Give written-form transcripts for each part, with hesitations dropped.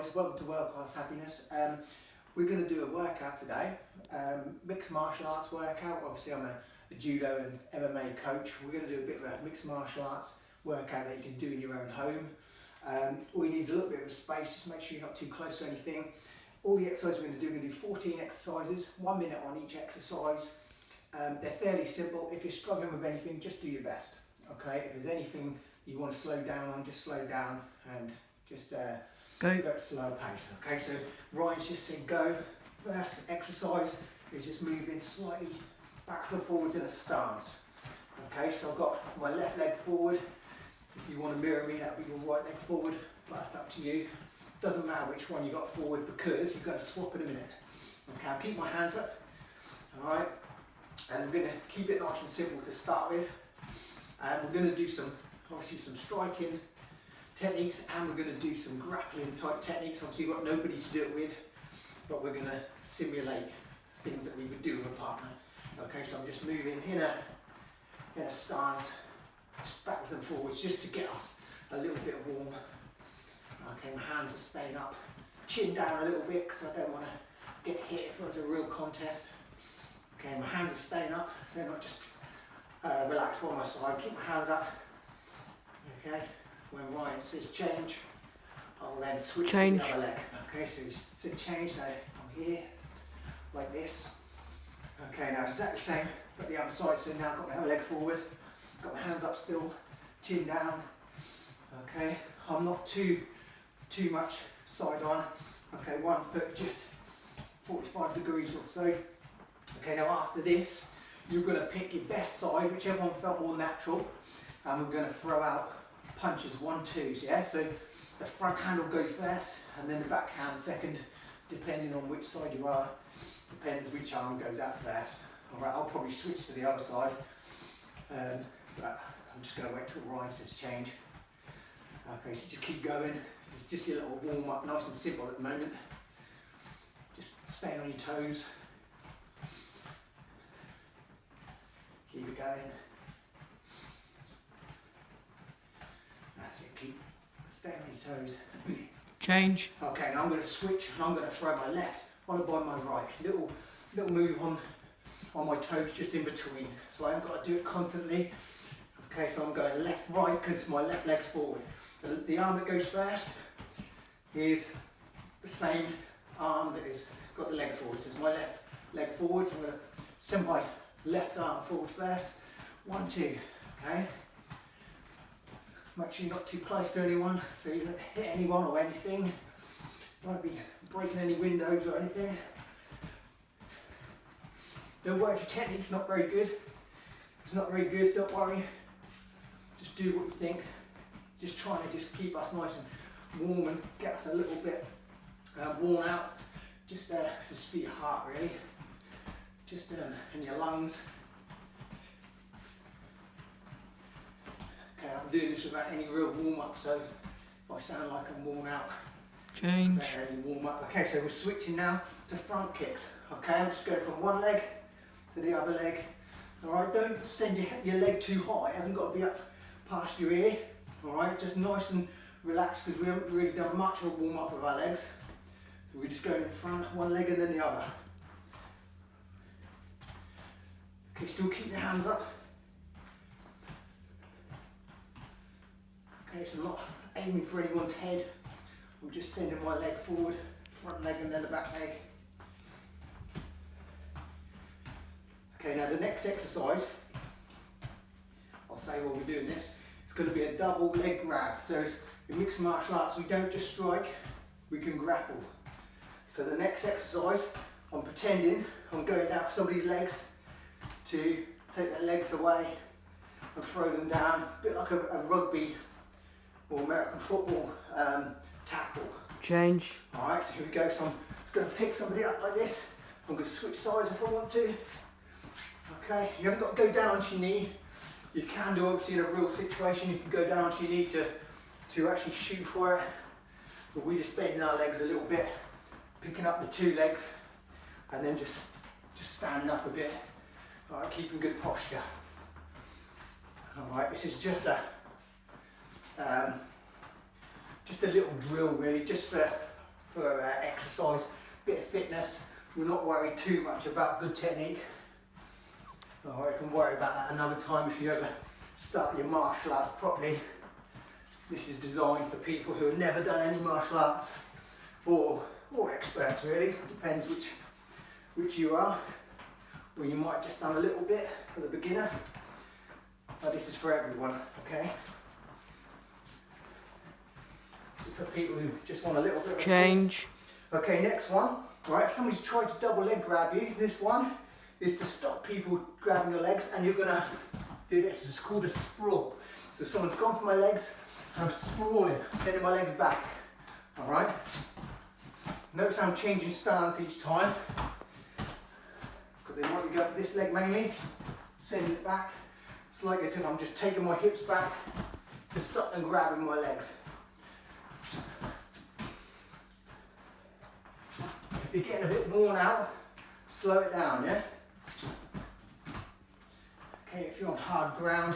guys, welcome to World Class Happiness. We're going to do a workout today, mixed martial arts workout. Obviously I'm a Judo and MMA coach. We're going to do a bit of a mixed martial arts workout that you can do in your own home. All you need is a little bit of a space, just make sure you're not too close to anything. All the exercises we're going to do 14 exercises, 1 minute on each exercise. They're fairly simple. If you're struggling with anything, just do your best. Okay, if there's anything you want to slow down on, just slow down and just go at slower pace. Okay, so Ryan's just said go. First exercise is just moving slightly backwards and forwards in a stance. Okay, so I've got my left leg forward. If you want to mirror me, that'll be your right leg forward, but that's up to you. Doesn't matter which one you got forward because you've got to swap in a minute. Okay, I'll keep my hands up. Alright, and we're going to keep it nice and simple to start with. And we're going to do obviously some striking techniques, and we're going to do some grappling type techniques. Obviously we've got nobody to do it with, but we're going to simulate things that we would do with a partner. Okay, so I'm just moving in a stance, just backwards and forwards, just to get us a little bit warm. Okay, my hands are staying up, chin down a little bit because I don't want to get hit if it was a real contest. Okay, my hands are staying up, so they're not just relaxed by my side. Keep my hands up. Okay, when Ryan says change, I'll then switch to the other leg. Okay, so he said change, so I'm here, like this. Okay, now exactly the same, but the other side, so now I've got my other leg forward, got my hands up still, chin down. Okay, I'm not too much side on. Okay, 1 foot just 45 degrees or so. Okay, now after this, you're going to pick your best side, whichever one felt more natural, and we're going to throw out punches, 1-2s, yeah? So the front hand will go first, and then the back hand second, depending on which side you are. Depends which arm goes out first. All right, I'll probably switch to the other side, but I'm just going to wait till Ryan says change. Okay, so just keep going. It's just your little warm up, nice and simple at the moment. Just staying on your toes. Keep it going. That's it, keep staying on your toes. Change. Okay, now I'm going to switch and I'm going to throw my left, followed by my right. Little move on my toes just in between. So I haven't got to do it constantly. Okay, so I'm going left, right, because my left leg's forward. The arm that goes first is the same arm that has got the leg forward. So it's my left leg forward, so I'm going to send my left arm forward first. 1-2, okay? Make sure you're not too close to anyone, so you don't hit anyone or anything. You won't be breaking any windows or anything. Don't worry if your technique's not very good. If it's not very good, don't worry. Just do what you think. Just trying to just keep us nice and warm and get us a little bit worn out. Just for your heart really. Just in your lungs. Okay, I'm doing this without any real warm up, so if I sound like I'm worn out, change. Any warm up. Okay, so we're switching now to front kicks. Okay, I'm just going from one leg to the other leg. Alright, don't send your leg too high, it hasn't got to be up past your ear. Alright, just nice and relaxed because we haven't really done much of a warm up with our legs. So we're just going in front, one leg and then the other. Okay, still keep your hands up. Okay, so I'm not aiming for anyone's head. I'm just sending my leg forward, front leg and then the back leg. Okay, now the next exercise, I'll say while we're doing this, it's going to be a double leg grab. So in mixed martial arts, we don't just strike, we can grapple. So the next exercise, I'm pretending I'm going down for somebody's legs to take their legs away and throw them down, a bit like a rugby or American football tackle. Change. Alright, so here we go. So I'm just going to pick somebody up like this. I'm going to switch sides if I want to. Okay, you haven't got to go down onto your knee. You can do, obviously, in a real situation, you can go down onto your knee to actually shoot for it. But we're just bending our legs a little bit, picking up the two legs, and then just standing up a bit. Alright, keeping good posture. Alright, this is just a little drill really, just for for exercise, bit of fitness. We're not worried too much about good technique. Alright, you can worry about that another time if you ever start your martial arts properly. This is designed for people who have never done any martial arts, or experts really, depends which you are, or you might just done a little bit for the beginner, but this is for everyone, okay? This is for people who just want a little bit of Change. Okay, next one. Alright, if somebody's tried to double leg grab you, this one is to stop people grabbing your legs, and you're gonna do this. It's called a sprawl. So someone's gone for my legs, and I'm sprawling, sending my legs back. Alright? Notice how I'm changing stance each time, because they might be going for this leg mainly, sending it back. It's like as if I'm just taking my hips back to stop them grabbing my legs. If you're getting a bit worn out, slow it down, yeah? Okay, if you're on hard ground,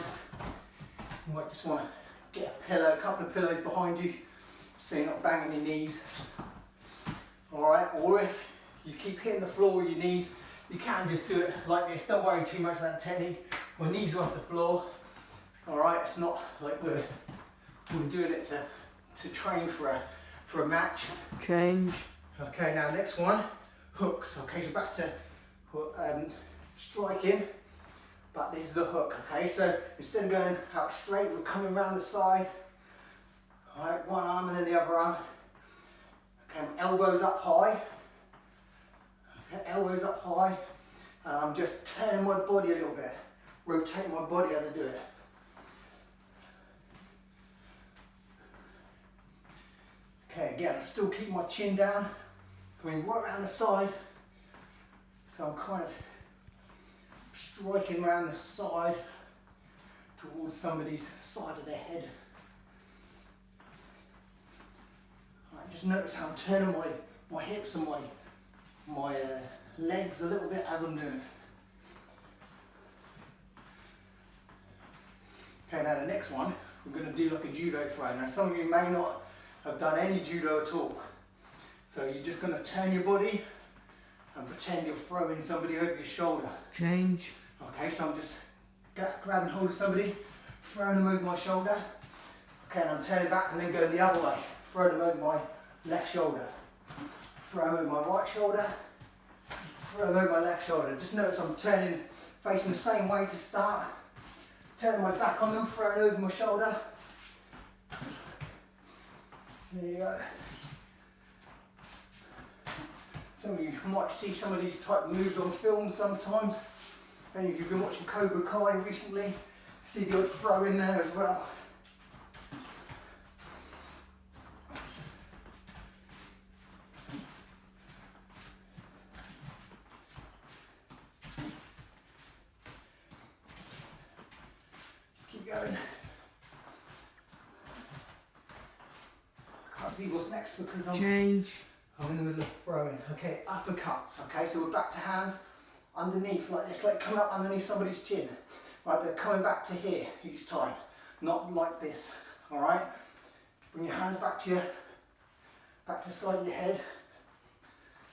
you might just want to get a pillow, a couple of pillows behind you, so you're not banging your knees. Alright, or if you keep hitting the floor with your knees, you can just do it like this. Don't worry too much about technique. My knees are off the floor. Alright, it's not like we're doing it to train for a match. Change. Okay, now next one, hooks. Okay, so back to striking, but this is a hook. Okay, so instead of going out straight, we're coming around the side. All right, one arm and then the other arm. Okay, elbows up high. Okay, elbows up high, and I'm just turning my body a little bit, rotating my body as I do it. Okay, again, still keep my chin down. Coming right around the side, so I'm kind of striking around the side towards somebody's side of their head. Right, just notice how I'm turning my hips and my legs a little bit as I'm doing it. Okay, now the next one, we're going to do like a judo throw. Now some of you may not have done any judo at all. So you're just going to turn your body and pretend you're throwing somebody over your shoulder. Change. Okay, so I'm just grabbing hold of somebody, throwing them over my shoulder. Okay, and I'm turning back and then going the other way. Throw them over my left shoulder. Throw them over my right shoulder. Throw them over my left shoulder. Just notice I'm turning, facing the same way to start. Turning my back on them, throwing over my shoulder. There you go. Some of you might see some of these type of moves on film sometimes. Any of you have been watching Cobra Kai recently, see the odd throw in there as well. Just keep going. I can't see what's next because I'm in the middle of throwing. Okay, uppercuts. Okay, so we're back to hands underneath like this, like coming up underneath somebody's chin. Right, but coming back to here each time, not like this. All right. Bring your hands back to side of your head,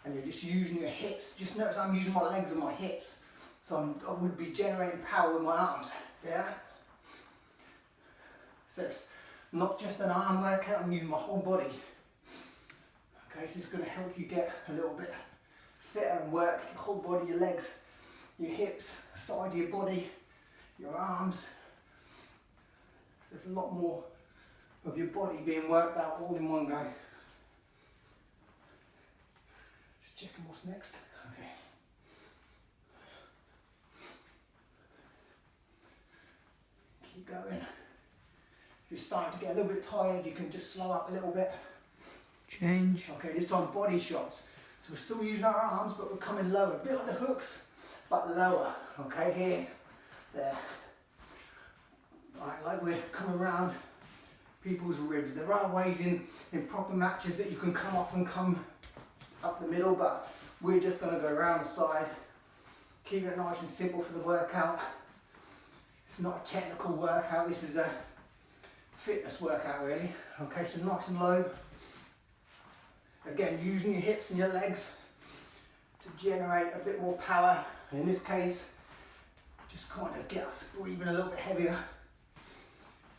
and you're just using your hips. Just notice I'm using my legs and my hips, so I would be generating power with my arms. Yeah. So it's not just an arm workout. I'm using my whole body. Okay, so it's going to help you get a little bit fitter and work your whole body, your legs, your hips, side of your body, your arms. So there's a lot more of your body being worked out all in one go. Just checking what's next. Okay. Keep going. If you're starting to get a little bit tired, you can just slow up a little bit. Change. Okay, this time body shots. So we're still using our arms, but we're coming lower. A bit like the hooks, but lower. Okay, here, there. Right, like we're coming around people's ribs. There are ways in proper matches that you can come off and come up the middle, but we're just going to go around the side. Keep it nice and simple for the workout. It's not a technical workout. This is a fitness workout, really. Okay, so nice and low. Again, again, using your hips and your legs to generate a bit more power. And in this case, just kind of get us breathing a little bit heavier,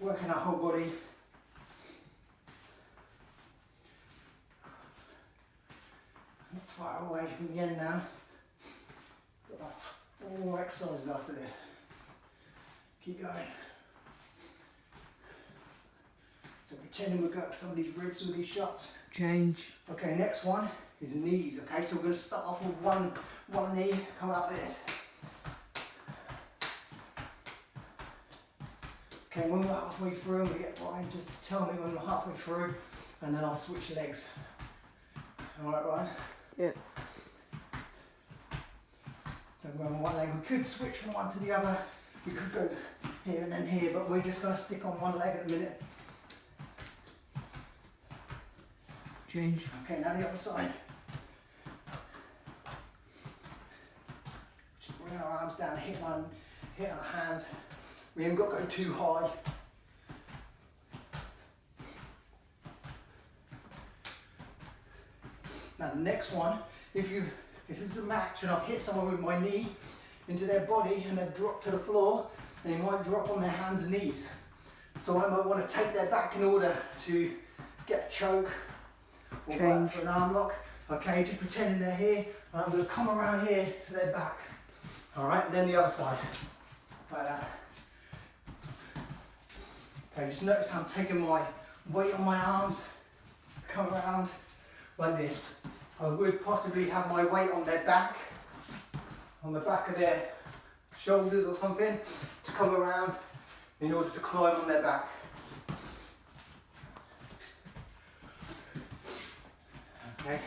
working our whole body. Not far away from the end now. Got about 4 more exercises after this. Keep going. So pretending we're going for some of these ribs with these shots. Change. Okay, next one is knees. Okay, so we're going to start off with one knee, coming up like this. Okay, when we're halfway through, I'm going to get Ryan just to tell me when we're halfway through, and then I'll switch legs. Alright, Ryan? Yeah. Don't go on one leg. We could switch from one to the other. We could go here and then here, but we're just going to stick on one leg at the minute. Change. Okay, now the other side. Just bring our arms down, hit our hands. We haven't got to go too high. Now the next one, if this is a match and I've hit someone with my knee into their body and they've dropped to the floor, they might drop on their hands and knees. So I might want to take their back in order to get a choke or work for an arm lock. Okay, just pretending they're here, and I'm going to come around here to their back. Alright, then the other side, like that. Okay, just notice how I'm taking my weight on my arms, come around like this. I would possibly have my weight on their back, on the back of their shoulders or something, to come around in order to climb on their back. Okay,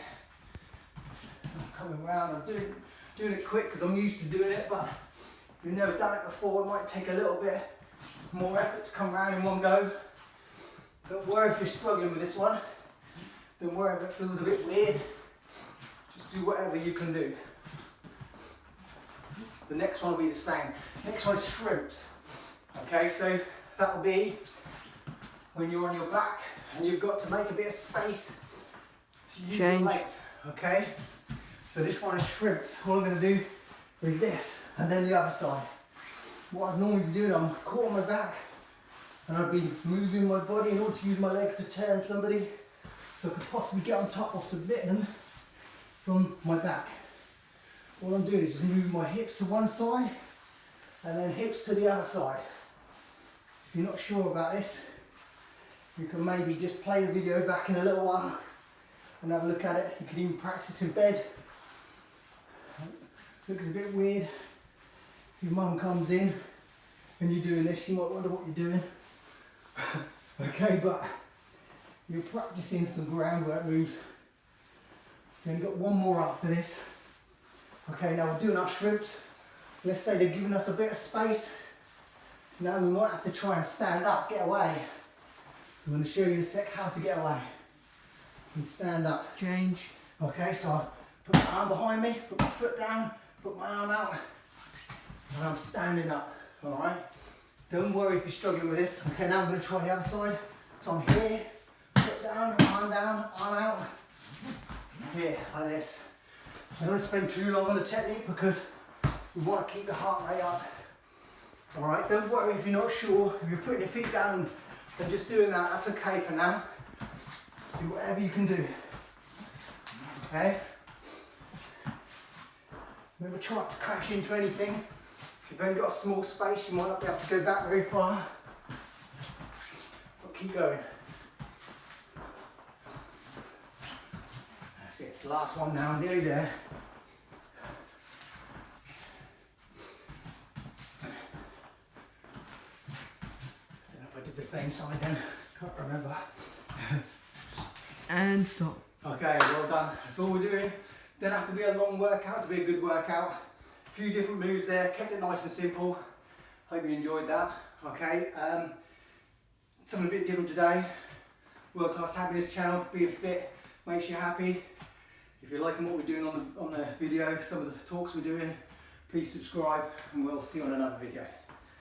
so I'm coming around, I'm doing it quick because I'm used to doing it, but if you've never done it before, it might take a little bit more effort to come around in one go. Don't worry if you're struggling with this one. Don't worry if it feels a bit weird. Just do whatever you can do. The next one will be the same. Next one is shrimps. Okay, so that'll be when you're on your back and you've got to make a bit of space to use your legs. Okay, so this one is shrimps. What I'm going to do is this, and then the other side. What I'd normally be doing, I'm caught on my back and I'd be moving my body in order to use my legs to turn somebody so I could possibly get on top or submit them from my back. All I'm doing is just move my hips to one side and then hips to the other side. If you're not sure about this, you can maybe just play the video back in a little while and have a look at it. You can even practice in bed. Looks a bit weird. Your mum comes in and you're doing this, you might wonder what you're doing. Okay, but you're practicing some groundwork moves. Then you've got one more after this. Okay, now we're doing our shrimps. Let's say they're giving us a bit of space. Now we might have to try and stand up, get away. I'm going to show you in a sec how to get away and stand up. Change. Okay, so I put my arm behind me, put my foot down, put my arm out, and I'm standing up, alright? Don't worry if you're struggling with this. Okay, now I'm going to try the other side. So I'm here, foot down, arm out, here, like this. I don't want to spend too long on the technique because we want to keep the heart rate up. Alright, don't worry if you're not sure. If you're putting your feet down and just doing that, that's okay for now. Just do whatever you can do. Okay? Remember, try not to crash into anything. If you've only got a small space, you might not be able to go back very far. But keep going. That's it, it's the last one now, nearly there. I don't know if I did the same side then, can't remember. And stop. Okay, well done. That's all we're doing. Don't have to be a long workout to be a good workout. A few different moves there, kept it nice and simple. Hope you enjoyed that. Okay, something a bit different today. World Class Happiness channel, being fit makes you happy. If you're liking what we're doing on the video, some of the talks we're doing, please subscribe and we'll see you on another video.